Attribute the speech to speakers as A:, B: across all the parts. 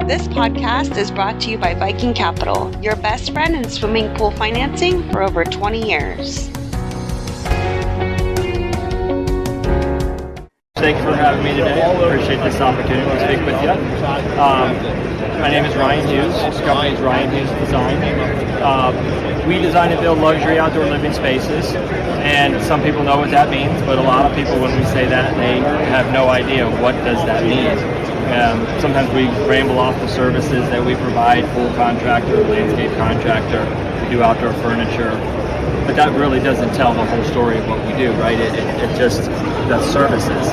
A: This podcast is brought to you by Viking Capital, your best friend in swimming pool financing for over 20 years.
B: Thank you for having me today. I appreciate this opportunity to speak with you. My name is Ryan Hughes. This company is Ryan Hughes Design. We design and build luxury outdoor living spaces, and some people know what that means, but a lot of people, when we say that, they have no idea what does that mean. Sometimes we ramble off the services that we provide: pool contractor, landscape contractor, we do outdoor furniture, but that really doesn't tell the whole story of what we do, right? It just does services.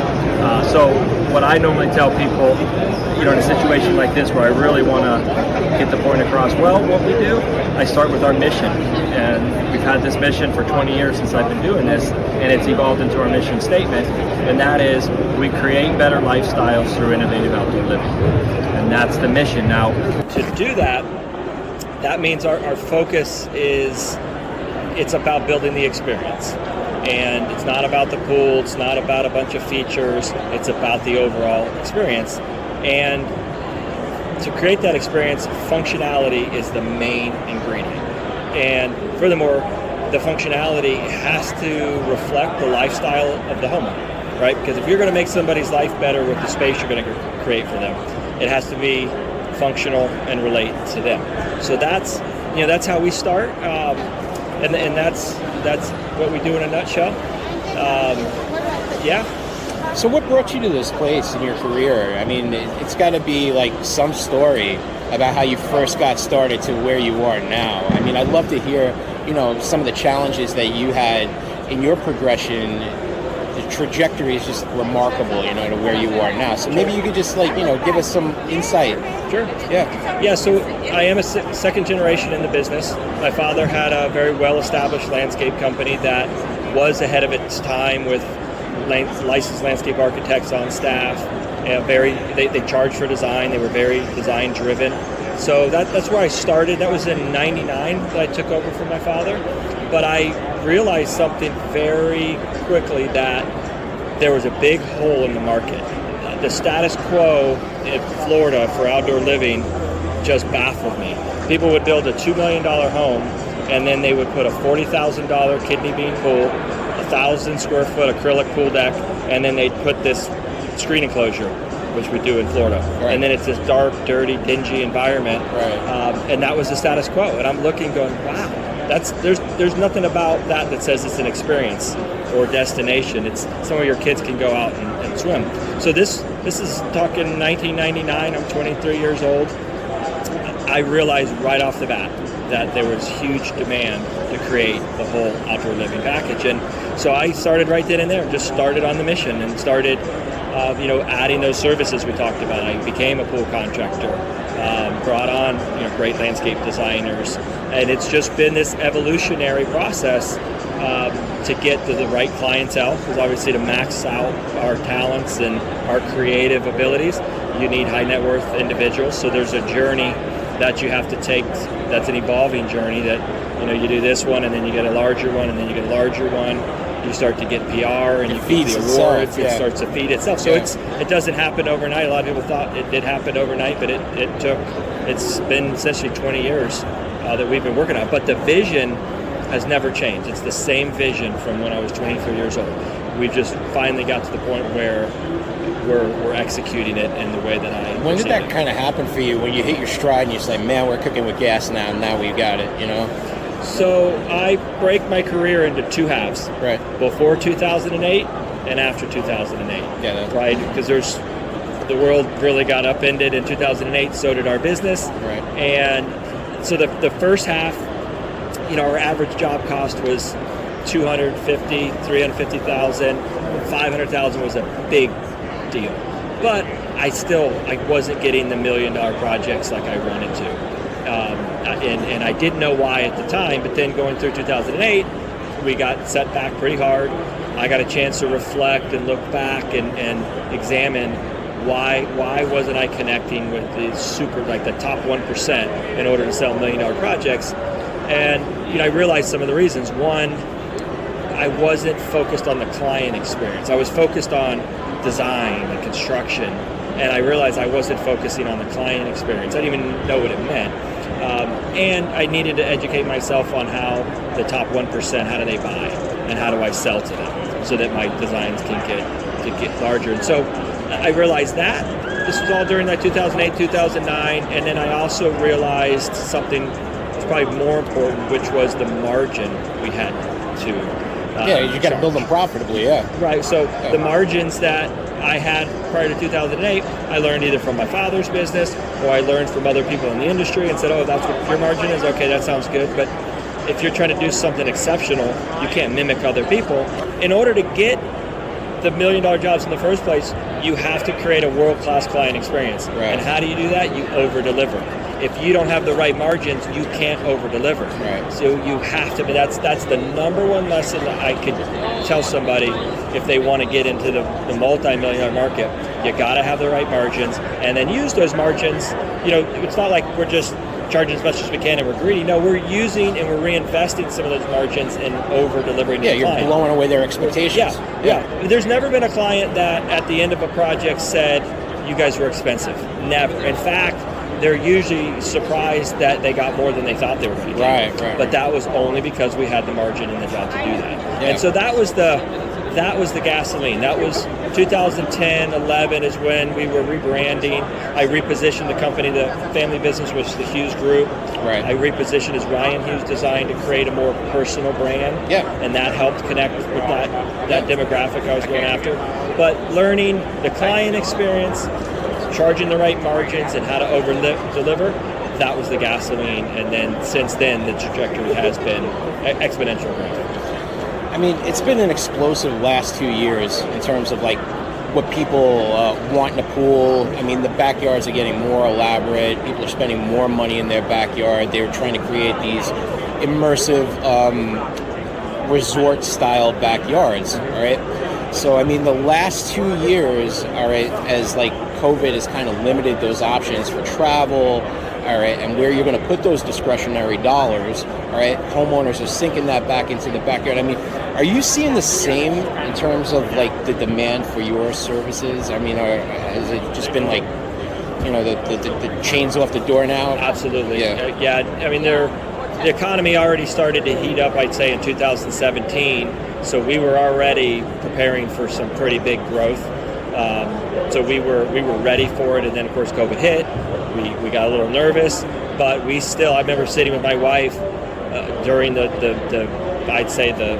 B: So what I normally tell people, in a situation like this where I really want to get the point across, what we do, I start with our mission. And we've had this mission for 20 years since I've been doing this, and it's evolved into our mission statement, and that is, we create better lifestyles through innovative outdoor living. And that's the mission. Now, to do that, that means our focus is, it's about building the experience. And it's not about the pool, it's not about a bunch of features, it's about the overall experience. And to create that experience, functionality is the main ingredient. And furthermore, the functionality has to reflect the lifestyle of the homeowner, right? Because if you're going to make somebody's life better with the space you're going to create for them, it has to be functional and relate to them. So that's how we start. And that's what we do in a nutshell.
C: So what brought you to this place in your career? I mean, it's got to be like some story about how you first got started to where you are now. I mean, I'd love to hear, some of the challenges that you had in your progression. The trajectory is just remarkable, to where you are now. So maybe you could just give us some insight.
B: Sure. Yeah, so I am a second generation in the business. My father had a very well-established landscape company that was ahead of its time with licensed landscape architects on staff. They charged for design. They were very design-driven. So that's where I started. That was in '99 that I took over from my father. But I realized something very quickly, that there was a big hole in the market. The status quo in Florida for outdoor living just baffled me. People would build a $2 million home, and then they would put a $40,000 kidney bean pool, 1,000 square foot acrylic pool deck, and then they'd put this screen enclosure, which we do in Florida. Right. And then it's this dark, dirty, dingy environment. Right. And that was the status quo. And I'm looking going, wow, there's nothing about that says it's an experience or destination. It's somewhere your kids can go out and swim. So this is talking 1999. I'm 23 years old. I realized right off the bat that there was huge demand to create the whole outdoor living package. And so I started right then and there, just started on the mission and started adding those services we talked about. I became a pool contractor, brought on great landscape designers, and it's just been this evolutionary process to get to the right clientele, because obviously to max out our talents and our creative abilities, you need high net worth individuals. So there's a journey that you have to take, that's an evolving journey, that you do this one and then you get a larger one and then you get a larger one. You start to get PR and you get the awards. It starts to feed itself. So it doesn't happen overnight. A lot of people thought it did happen overnight, but it's been essentially 20 years that we've been working on it. But the vision has never changed. It's the same vision from when I was 23 years old. We've just finally got to the point where we're executing it in the way that I understand.
C: When did that kind of happen for you, when you hit your stride and you say, man, we're cooking with gas now we got it,
B: So I break my career into two halves.
C: Right.
B: Before 2008 and after 2008.
C: Yeah.
B: Right? Because the world really got upended in 2008, so did our business.
C: Right.
B: And so the first half, our average job cost was $250,000, $350,000, $500,000 was a big deal. But I wasn't getting the $1 million projects like I wanted to. And I didn't know why at the time, but then going through 2008, we got set back pretty hard. I got a chance to reflect and look back and examine why wasn't I connecting with the top 1% in order to sell $1 million projects. And I realized some of the reasons. One, I wasn't focused on the client experience. I was focused on design and construction and I realized I wasn't focusing on the client experience. I didn't even know what it meant. And I needed to educate myself on how the top 1%, how do they buy, and how do I sell to them so that my designs can get larger. And so I realized that. This was all during that 2008, 2009, and then I also realized something that's probably more important, which was the margin we had to
C: you got to build them profitably,
B: Right, so the margins that I had prior to 2008, I learned either from my father's business or I learned from other people in the industry and said, oh, that's what your margin is? Okay, that sounds good. But if you're trying to do something exceptional, you can't mimic other people. In order to get the $1 million jobs in the first place, you have to create a world-class client experience.
C: Right.
B: And how do you do that? You over-deliver. If you don't have the right margins, you can't over-deliver.
C: Right.
B: So you have to, but that's the number one lesson that I could tell somebody if they want to get into the multi-million-dollar market. You got to have the right margins, and then use those margins. It's not like we're just charging as much as we can and we're greedy. No, we're using and we're reinvesting some of those margins and over-delivering to the client.
C: You're blowing away their expectations.
B: Yeah. There's never been a client that at the end of a project said, you guys were expensive. Never. In fact, they're usually surprised that they got more than they thought they were going to get.
C: Right.
B: But that was only because we had the margin in the job to do that.
C: Yeah.
B: And so that was the gasoline. That was 2010, 11 is when we were rebranding. I repositioned the company. The family business was the Hughes Group.
C: Right.
B: I repositioned as Ryan Hughes Design to create a more personal brand.
C: Yeah.
B: And that helped connect with that demographic I was going after. But learning the client experience, charging the right margins, and how to over-deliver, that was the gasoline. And then since then, the trajectory has been exponential growth.
C: I mean, it's been an explosive last 2 years in terms of like what people want in a pool. I mean, the backyards are getting more elaborate. People are spending more money in their backyard. They're trying to create these immersive resort-style backyards, all right? So, I mean, the last 2 years, all right, as like COVID has kind of limited those options for travel, all right, and where you're going to put those discretionary dollars, all right, homeowners are sinking that back into the backyard. I mean, are you seeing the same in terms of like the demand for your services? I mean, has it just been like, the chains off the door now?
B: Absolutely. Yeah. I mean, the economy already started to heat up, I'd say, in 2017. So we were already preparing for some pretty big growth. So we were ready for it, and then of course COVID hit. We got a little nervous, but I remember sitting with my wife during the I'd say the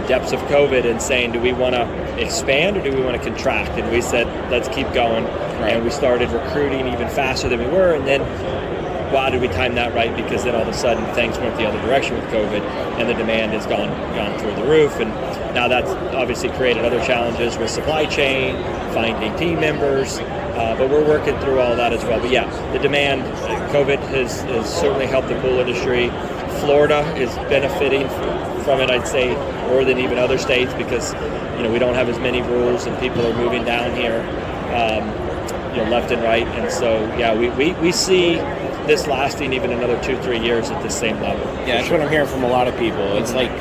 B: depths of COVID and saying, do we want to expand or do we want to contract? And we said, let's keep going. Right. And we started recruiting even faster than we were, and then wow, did we time that right? Because then all of a sudden things went the other direction with COVID, and the demand has gone through the roof. And now that's obviously created other challenges with supply chain, finding team members, but we're working through all that as well. But yeah, the demand, COVID has certainly helped the pool industry. Florida is benefiting from it, I'd say, more than even other states, because we don't have as many rules and people are moving down here, left and right. And so yeah, we see this lasting even another 2-3 years at the same level.
C: Yeah, that's what I'm hearing from a lot of people. It's like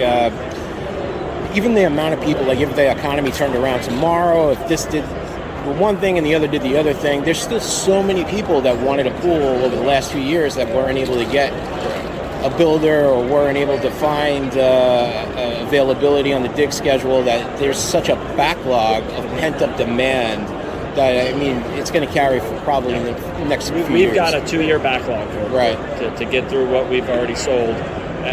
C: even the amount of people, like if the economy turned around tomorrow, if this did one thing and the other did the other thing, there's still so many people that wanted a pool over the last few years that weren't able to get a builder or weren't able to find availability on the dig schedule, that there's such a backlog of pent-up demand that, I mean, it's going to carry for probably in the next few years.
B: We've got a 2-year backlog
C: right.
B: to get through what we've already sold,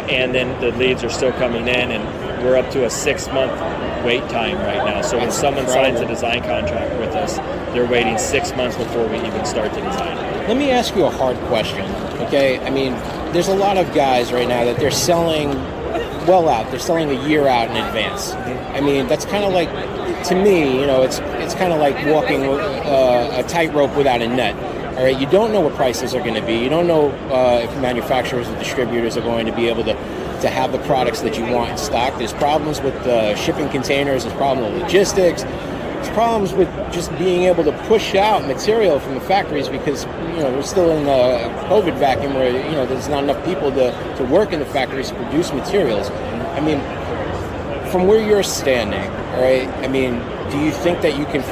B: and then the leads are still coming in, and we're up to a 6-month wait time right now. So when someone signs a design contract with us, they're waiting 6 months before we even start the design.
C: Let me ask you a hard question, okay? I mean, there's a lot of guys right now that they're selling well out. They're selling a year out in advance. I mean, that's kind of like, to me, it's kind of like walking a tightrope without a net. All right, you don't know what prices are going to be. You don't know if manufacturers or distributors are going to be able to have the products that you want in stock. There's problems with shipping containers. There's problems with logistics. There's problems with just being able to push out material from the factories because, we're still in the COVID vacuum where, there's not enough people to work in the factories to produce materials. I mean, from where you're standing, all right, I mean, do you think that you can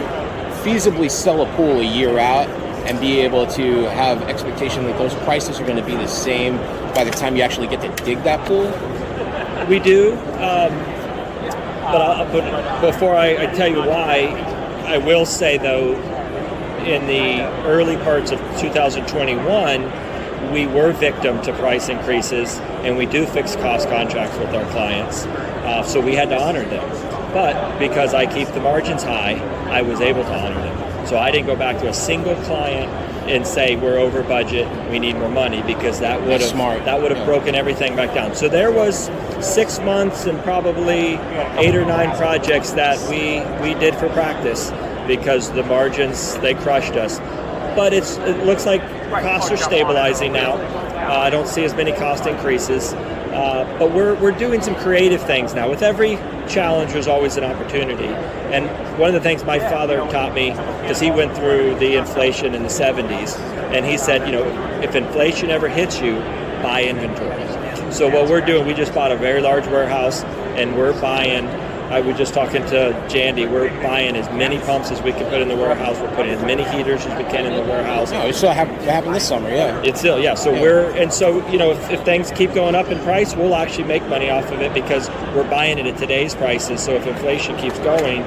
C: feasibly sell a pool a year out and be able to have expectation that those prices are going to be the same by the time you actually get to dig that pool?
B: We do, but before I tell you why, I will say though, in the early parts of 2021, we were victim to price increases, and we do fixed cost contracts with our clients, so we had to honor them. But because I keep the margins high, I was able to honor them. So I didn't go back to a single client and say we're over budget, we need more money, because that would have broken everything back down. So there was 6 months and probably 8 or 9 projects that we did for practice because the margins, they crushed us. But it looks like costs are stabilizing now. I don't see as many cost increases, but we're doing some creative things now. With every challenge, there's always an opportunity. And one of the things my father taught me, because he went through the inflation in the 70s, and he said, if inflation ever hits you, buy inventory. So what we're doing, we just bought a very large warehouse, and we're buying, I was just talking to Jandy, we're buying as many pumps as we can put in the warehouse. We're putting as many heaters as we can in the warehouse.
C: No, it still happened this summer, yeah.
B: It's still, yeah. So if things keep going up in price, we'll actually make money off of it because we're buying it at today's prices. So if inflation keeps going,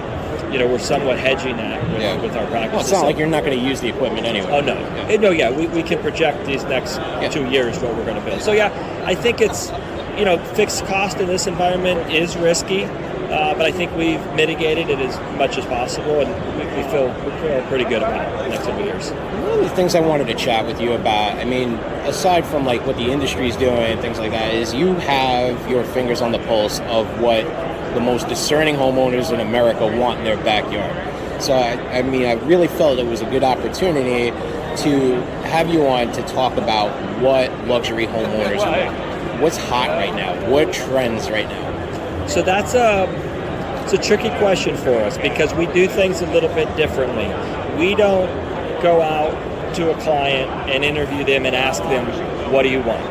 B: we're somewhat hedging that with our practices.
C: Well, it's not like you're not going to use the equipment anyway.
B: Oh, no. We can project these next 2 years what we're going to build. So, I think it's, fixed cost in this environment is risky. But I think we've mitigated it as much as possible, and we feel pretty good about the next couple of years.
C: One of the things I wanted to chat with you about, aside from like what the industry is doing and things like that, is you have your fingers on the pulse of what the most discerning homeowners in America want in their backyard. So, I really felt it was a good opportunity to have you on to talk about what luxury homeowners want. What's hot right now? What trends right now?
B: So it's a tricky question for us because we do things a little bit differently. We don't go out to a client and interview them and ask them, what do you want?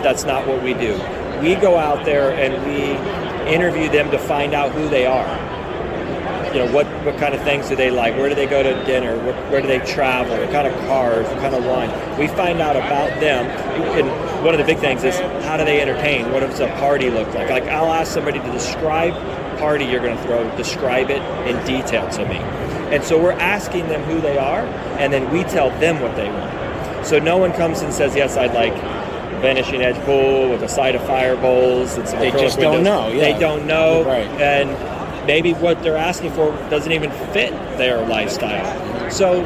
B: That's not what we do. We go out there and we interview them to find out who they are. What kind of things do they like? Where do they go to dinner? Where do they travel? What kind of cars? What kind of wine? We find out about them. And one of the big things is, how do they entertain? What does a party look like? Like, I'll ask somebody to describe the party you're going to throw, describe it in detail to me. And so we're asking them who they are, and then we tell them what they want. So no one comes and says, yes, I'd like vanishing edge pool with a side of fire bowls and some
C: They just don't know. Yeah.
B: They don't know.
C: Right.
B: And maybe what they're asking for doesn't even fit their lifestyle. So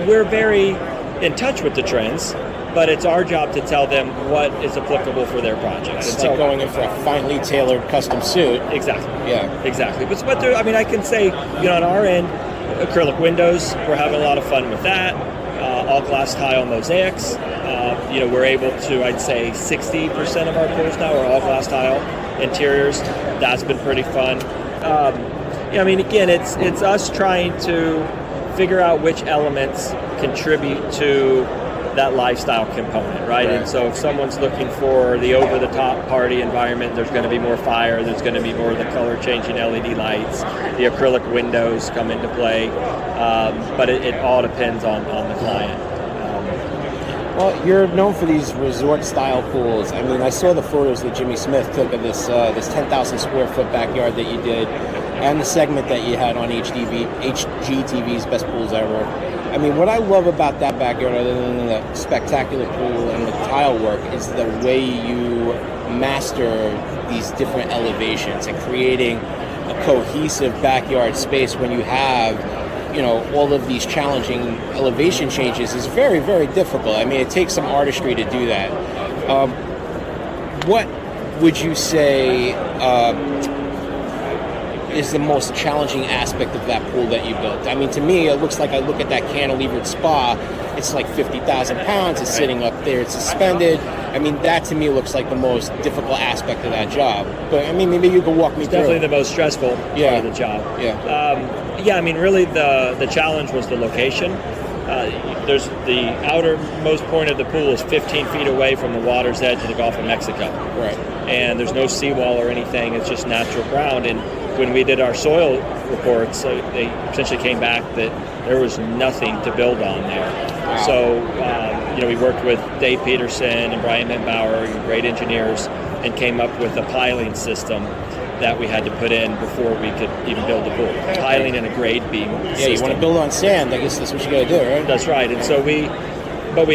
B: we're very in touch with the trends, but it's our job to tell them what is applicable for their projects.
C: It's like going in for a finely tailored custom suit.
B: Exactly.
C: Yeah.
B: Exactly. But there, I can say, on our end, acrylic windows, we're having a lot of fun with that. All glass tile mosaics. We're able to, I'd say 60% of our pools now are all glass tile interiors. That's been pretty fun. Again, it's us trying to figure out which elements contribute to that lifestyle component, right? And so if someone's looking for the over-the-top party environment, there's going to be more fire, there's going to be more of the color-changing LED lights, the acrylic windows come into play, but it all depends on the client.
C: Well, you're known for these resort-style pools. I saw the photos that Jimmy Smith took of this 10,000 square foot backyard that you did, and the segment that you had on HGTV's Best Pools Ever. What I love about that backyard, other than the spectacular pool and the tile work, is the way you master these different elevations and creating a cohesive backyard space when you have all of these challenging elevation changes is very, very difficult. It takes some artistry to do that. What would you say is the most challenging aspect of that pool that you built? To me, it looks like I look at that cantilevered spa, it's like 50,000 pounds, it's sitting up there, it's suspended. That to me looks like the most difficult aspect of that job. But maybe you could walk me through.
B: Definitely the most stressful part of the job. Really the challenge was the location. There's the outermost point of the pool is 15 feet away from the water's edge of the Gulf of Mexico.
C: Right.
B: And there's no seawall or anything. It's just natural ground. And when we did our soil reports, they essentially came back that there was nothing to build on there.
C: Wow.
B: So, we worked with Dave Peterson and Brian Menbauer, great engineers, and came up with a piling system that we had to put in before we could even build the pool. Piling and a grade beam system.
C: You want to build on sand, I guess that's what you got to do, right?
B: That's right. And so we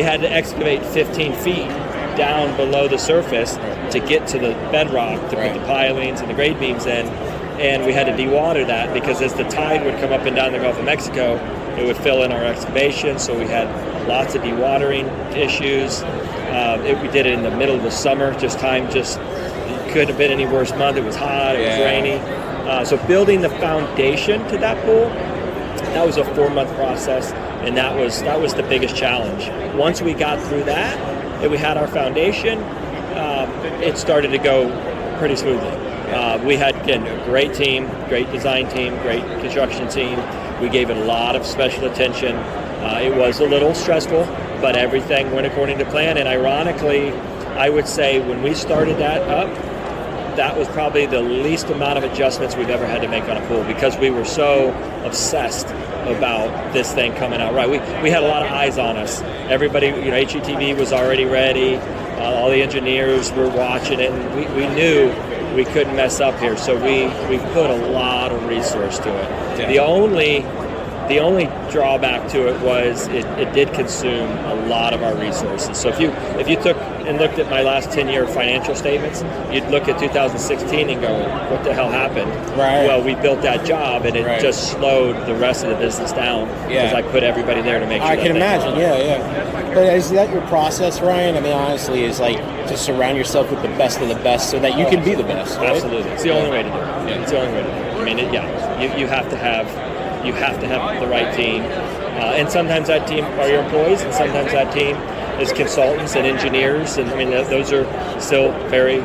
B: had to excavate 15 feet down below the surface to get to the bedrock to put the pilings and the grade beams in. And we had to dewater that because as the tide would come up and down the Gulf of Mexico, it would fill in our excavation. So we had lots of dewatering issues. We did it in the middle of the summer. It couldn't have been any worse month. It was hot. It was rainy. So building the foundation to that pool, that was a 4-month process, and that was the biggest challenge. Once we got through that, and we had our foundation, it started to go pretty smoothly. We had, again, a great team, great design team, great construction team. We gave it a lot of special attention. It was a little stressful, but everything went according to plan. And ironically, I would say when we started that up, that was probably the least amount of adjustments we've ever had to make on a pool because we were so obsessed about this thing coming out right. We had a lot of eyes on us. Everybody, HETV was already ready. All the engineers were watching it, and we knew we couldn't mess up here. So we put a lot of resource to it. Yeah. The only drawback to it was it did consume a lot of our resources. So if you took and looked at my last 10-year financial statements, you'd look at 2016 and go, what the hell happened?
C: Right.
B: Well, we built that job, and it just slowed the rest of the business down because I put everybody there to make sure.
C: I can imagine, But is that your process, Ryan? I mean, honestly, is like to surround yourself with the best of the best so that you can be the best, right?
B: Absolutely. It's the only way to do it. Yeah. It's the only way to do it. I mean, you have to have the right team. And sometimes that team are your employees, and sometimes that team is consultants and engineers. And I mean, those are still very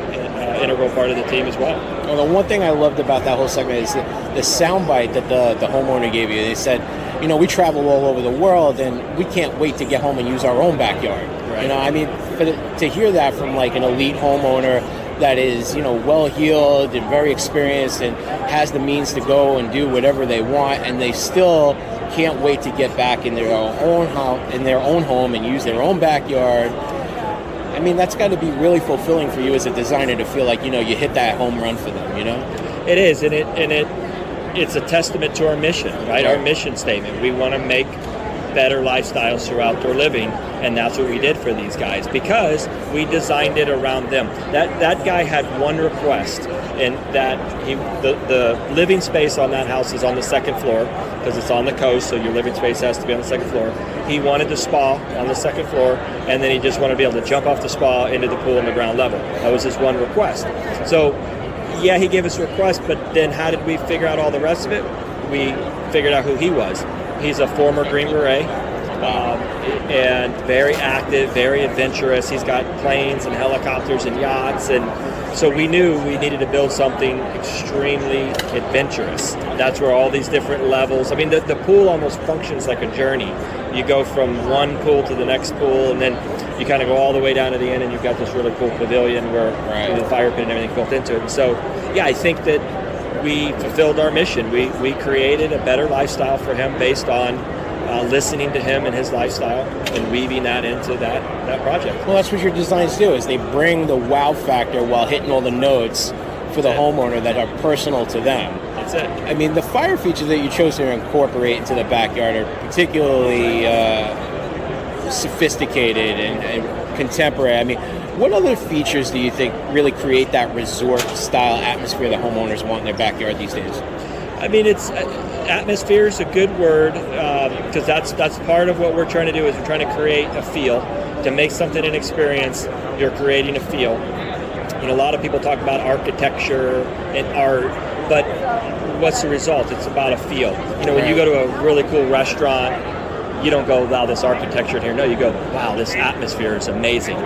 B: integral part of the team as well.
C: Well, the one thing I loved about that whole segment is the soundbite that the homeowner gave you. They said, we travel all over the world, and we can't wait to get home and use our own backyard. Right. But to hear that from like an elite homeowner that is, well-heeled and very experienced and has the means to go and do whatever they want, and they still can't wait to get back in their own house, in their own home, and use their own backyard. I mean, that's got to be really fulfilling for you as a designer to feel like, you hit that home run for them,
B: It is, and it's a testament to our mission, right? Our mission statement. We want to make better lifestyles through outdoor living, and that's what we did for these guys because we designed it around them. That guy had one request, and that the living space on that house is on the second floor because it's on the coast, so your living space has to be on the second floor. He wanted the spa on the second floor, and then he just wanted to be able to jump off the spa into the pool on the ground level. That was his one request. So he gave us a request, but then how did we figure out all the rest of it? We figured out who he was. He's a former Green Beret, and very active, very adventurous. He's got planes and helicopters and yachts, and so we knew we needed to build something extremely adventurous. That's where all these different levels, I mean, the pool almost functions like a journey. You go from one pool to the next pool, and then you kind of go all the way down to the end, and you've got this really cool pavilion where the fire pit and everything built into it. And so, I think that we fulfilled our mission. We created a better lifestyle for him based on listening to him and his lifestyle and weaving that into that project.
C: Well, that's what your designs do, is they bring the wow factor while hitting all the notes for the homeowner that are personal to them.
B: That's it.
C: I mean, the fire features that you chose to incorporate into the backyard are particularly sophisticated and contemporary. I mean, what other features do you think really create that resort-style atmosphere that homeowners want in their backyard these days?
B: I mean, atmosphere is a good word because that's part of what we're trying to do is we're trying to create a feel. To make something an experience, you're creating a feel. A lot of people talk about architecture and art, but what's the result? It's about a feel. When you go to a really cool restaurant, you don't go, wow, this architecture in here. No, you go, wow, this atmosphere is amazing.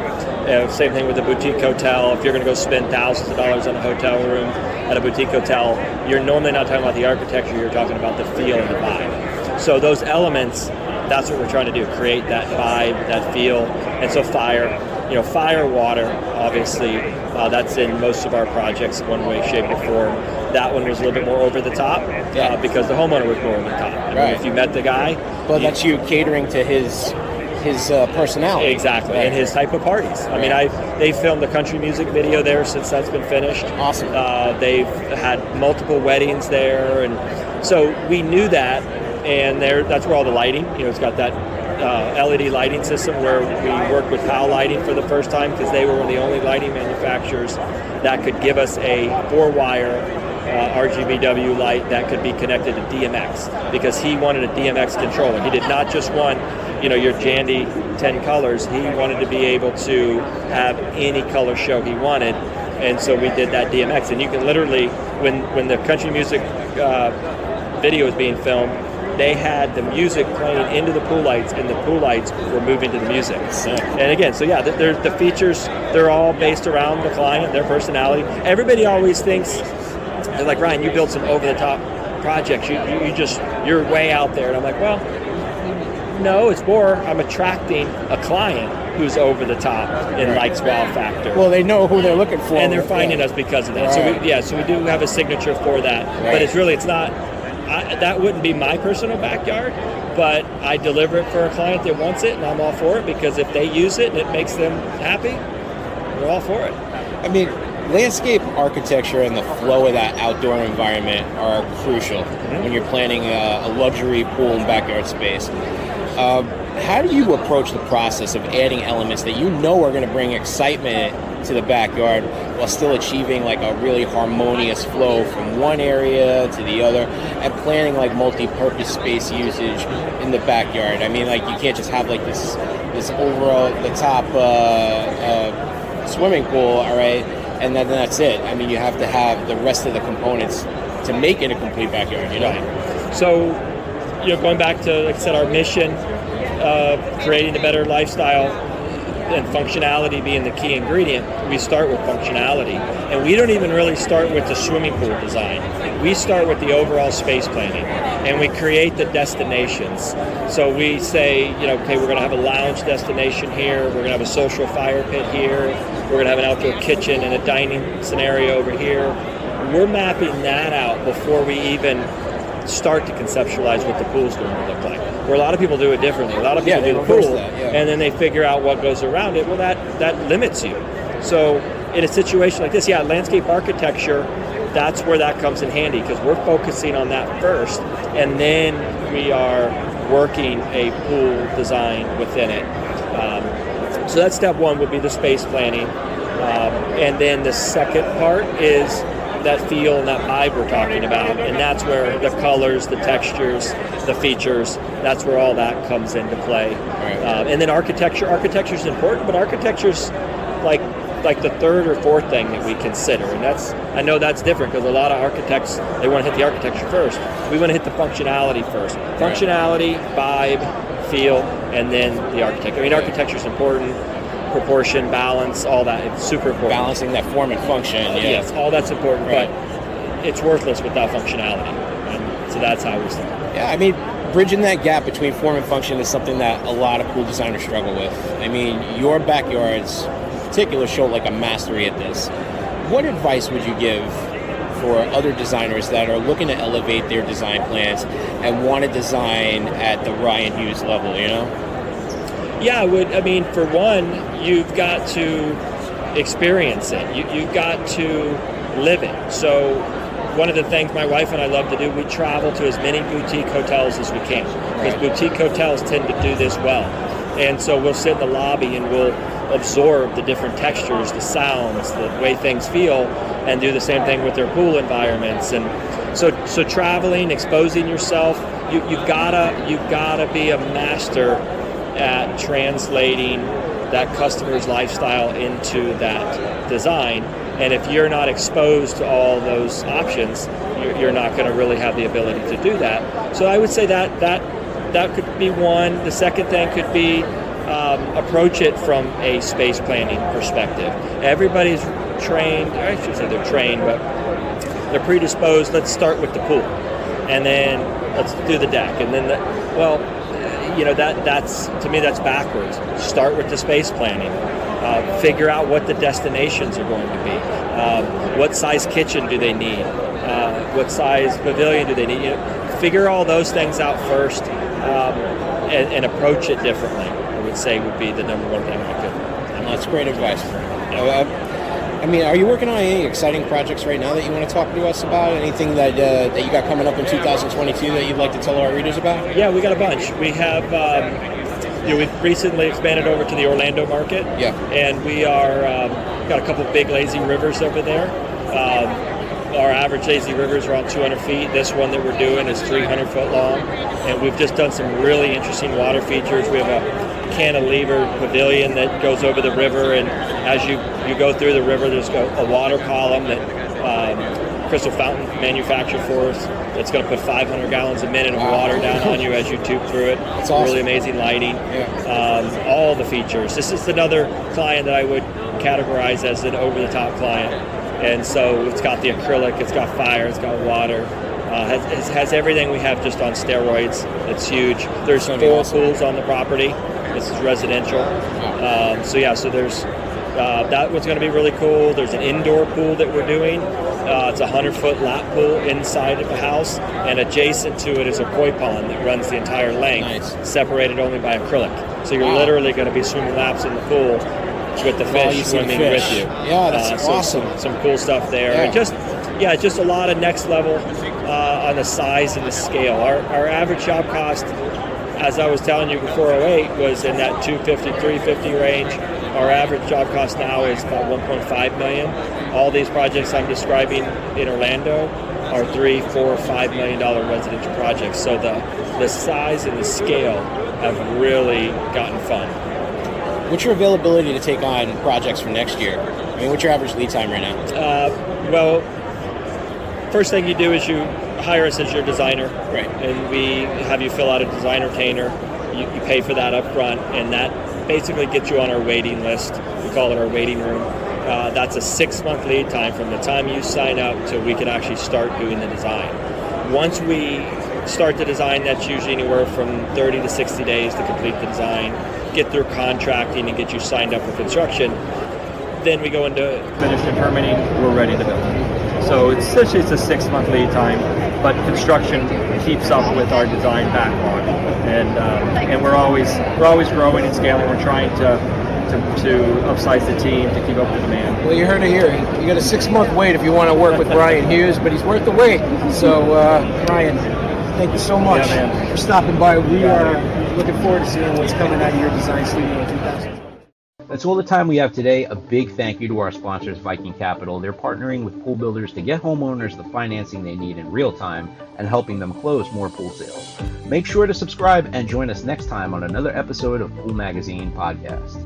B: Same thing with a boutique hotel. If you're going to go spend thousands of dollars on a hotel room at a boutique hotel, you're normally not talking about the architecture, you're talking about the feel and the vibe. So those elements, that's what we're trying to do, create that vibe, that feel. And so fire, fire, water, obviously, that's in most of our projects one way, shape, or form. that one was a little bit more over the top because the homeowner was more over the top. I mean, if you met the guy,
C: well, that's you catering to his personality.
B: Exactly, and his type of parties. I mean, they filmed a country music video there since that's been finished.
C: Awesome.
B: They've had multiple weddings there, and so we knew that, and that's where all the lighting, it's got that LED lighting system where we worked with PAL Lighting for the first time because they were one of the only lighting manufacturers that could give us a 4-wire RGBW light that could be connected to DMX, because he wanted a DMX controller. He did not just want your Jandy 10 colors. He wanted to be able to have any color show he wanted, and so we did that DMX. And you can literally, when the country music video was being filmed, they had the music playing into the pool lights, and the pool lights were moving to the music. And again, so the features, they're all based around the client, their personality. Everybody always thinks, they're like, Ryan, you build some over-the-top projects. You're way out there. And I'm like, well, no, it's more I'm attracting a client who's over the top and likes wow factor.
C: Well, they know who they're looking for.
B: And they're finding us because of that.
C: Right.
B: So we do have a signature for that. Right. But it's not, that wouldn't be my personal backyard, but I deliver it for a client that wants it, and I'm all for it, because if they use it and it makes them happy, we're all for it.
C: I mean, landscape architecture and the flow of that outdoor environment are crucial when you're planning a luxury pool and backyard space. How do you approach the process of adding elements that are going to bring excitement to the backyard while still achieving like a really harmonious flow from one area to the other, and planning like multi-purpose space usage in the backyard? I mean, like, you can't just have like this overall the top swimming pool, all right, and then that's it. I mean, you have to have the rest of the components to make it a complete backyard,
B: Right. So, going back to, like I said, our mission, creating a better lifestyle and functionality being the key ingredient, we start with functionality. And we don't even really start with the swimming pool design. We start with the overall space planning, and we create the destinations. So we say, okay, we're going to have a lounge destination here, we're going to have a social fire pit here, we're going to have an outdoor kitchen and a dining scenario over here. We're mapping that out before we even start to conceptualize what the pool's going to look like. Where a lot of people do it differently. A lot of people do the pool, and then they figure out what goes around it. Well, that limits you. So in a situation like this, landscape architecture, that's where that comes in handy, because we're focusing on that first, and then we are working a pool design within it. So that's step one, would be the space planning. And then the second part is that feel and that vibe we're talking about, and that's where the colors, the textures, the features, that's where all that comes into play. And then architecture is important, but architecture's like the third or fourth thing that we consider, and I know that's different, because a lot of architects, they want to hit the architecture first. We want to hit the functionality first. Functionality, vibe, feel, and then the architecture. I mean, architecture's important. Proportion, balance, all that, it's super important.
C: Balancing that form and function,
B: Yes, all that's important, but it's worthless without functionality. And so that's how we start.
C: Yeah, I mean, bridging that gap between form and function is something that a lot of pool designers struggle with. I mean, your backyards in particular show like a mastery at this. What advice would you give for other designers that are looking to elevate their design plans and want to design at the Ryan Hughes level,
B: Yeah, I mean, for one, you've got to experience it. You've got to live it. So one of the things my wife and I love to do, we travel to as many boutique hotels as we can, because boutique hotels tend to do this well. And so we'll sit in the lobby and we'll absorb the different textures, the sounds, the way things feel, and do the same thing with their pool environments. And so traveling, exposing yourself, you've gotta be a master at translating that customer's lifestyle into that design. And if you're not exposed to all those options, you're not going to really have the ability to do that. So I would say that could be one. The second thing could be approach it from a space planning perspective. Everybody's trained, I should say they're trained, but they're predisposed. Let's start with the pool, and then let's do the deck, and then that's to me that's backwards. Start with the space planning. Figure out what the destinations are going to be. What size kitchen do they need? What size pavilion do they need? Figure all those things out first, and approach it differently. I would say would be the number one thing I could.
C: That's great advice. Are you working on any exciting projects right now that you want to talk to us about? Anything that you got coming up in 2022 that you'd like to tell our readers about?
B: Yeah, we got a bunch. We have, we've recently expanded over to the Orlando market.
C: Yeah.
B: And we are got a couple big lazy rivers over there. Our average lazy river is around 200 feet. This one that we're doing is 300 foot long. And we've just done some really interesting water features. We have a cantilever pavilion that goes over the river, and as you go through the river, there's a water column that Crystal Fountain manufactured for us. It's going to put 500 gallons a minute of water down on you as you tube through it. It's awesome. Really amazing lighting.
C: Yeah.
B: All the features. This is another client that I would categorize as an over-the-top client. And so it's got the acrylic, it's got fire, it's got water. Has everything we have just on steroids. It's huge. There's 4 pools on the property. This is residential. So there's that one's going to be really cool. There's an indoor pool that we're doing. It's a 100-foot lap pool inside of the house, and adjacent to it is a koi pond that runs the entire length, separated only by acrylic. So you're literally going to be swimming laps in the pool with the fish swimming with you.
C: Yeah, that's awesome.
B: Some cool stuff there.
C: Yeah.
B: And just a lot of next level on the size and the scale. Our average job cost, as I was telling you before 08, was in that 250, 350 range. Our average job cost now is about 1.5 million. All these projects I'm describing in Orlando are $3, $4, $5 million residential projects. So the size and the scale have really gotten fun.
C: What's your availability to take on projects for next year? What's your average lead time right now?
B: First thing you do is you hire us as your designer.
C: Right.
B: And we have you fill out a design retainer. You pay for that up front, and that basically gets you on our waiting list. We call it our waiting room. That's a 6-month lead time from the time you sign up till we can actually start doing the design. Once we start the design, that's usually anywhere from 30 to 60 days to complete the design, get through contracting, and get you signed up for construction. Then we go into finished and permitting. We're ready to build. So it's a 6-month lead time, but construction keeps up with our design backlog, and we're always growing and scaling. We're trying to upsize the team to keep up with demand.
D: Well, you heard it here. You got a 6-month wait if you want to work with Brian Hughes, but he's worth the wait. So, Brian, thank you so much for stopping by. We are looking forward to seeing what's coming out of your design studio in 2020.
E: That's all the time we have today. A big thank you to our sponsors, Viking Capital. They're partnering with pool builders to get homeowners the financing they need in real time and helping them close more pool sales. Make sure to subscribe and join us next time on another episode of Pool Magazine Podcast.